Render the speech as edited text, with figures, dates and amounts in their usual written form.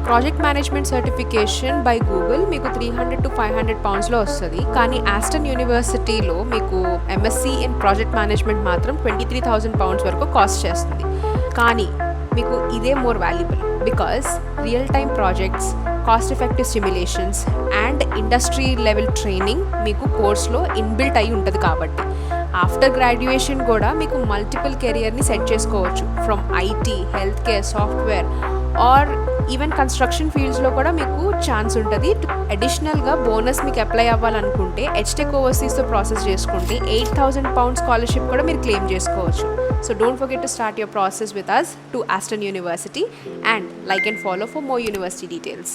Project management certification by Google మీకు 300 to 500 పౌండ్స్లో వస్తుంది. కానీ ఆస్టన్ యూనివర్సిటీలో మీకు ఎంఎస్సి ఇన్ ప్రాజెక్ట్ మేనేజ్మెంట్ మాత్రం 23,000 పౌండ్స్ వరకు కాస్ట్ చేస్తుంది. కానీ మీకు ఇదే more valuable because real time projects, cost effective simulations and industry level training మీకు కోర్స్లో ఇన్బిల్ట్ అయి ఉంటుంది. కాబట్టి ఆఫ్టర్ గ్రాడ్యుయేషన్ కూడా మీకు మల్టిపుల్ కెరియర్ని సెట్ చేసుకోవచ్చు. From IT, health care, software or even construction ఫీల్డ్స్లో కూడా మీకు ఛాన్స్ ఉంటుంది. అడిషనల్గా బోనస్ మీకు అప్లై అవ్వాలనుకుంటే హెచ్టెక్ ఓవర్సీస్తో ప్రాసెస్ చేసుకుంటే 8,000 పౌండ్ స్కాలర్షిప్ కూడా మీరు క్లెయిమ్ చేసుకోవచ్చు. So don't forget to start your process with us to Aston University and like and follow for more university details.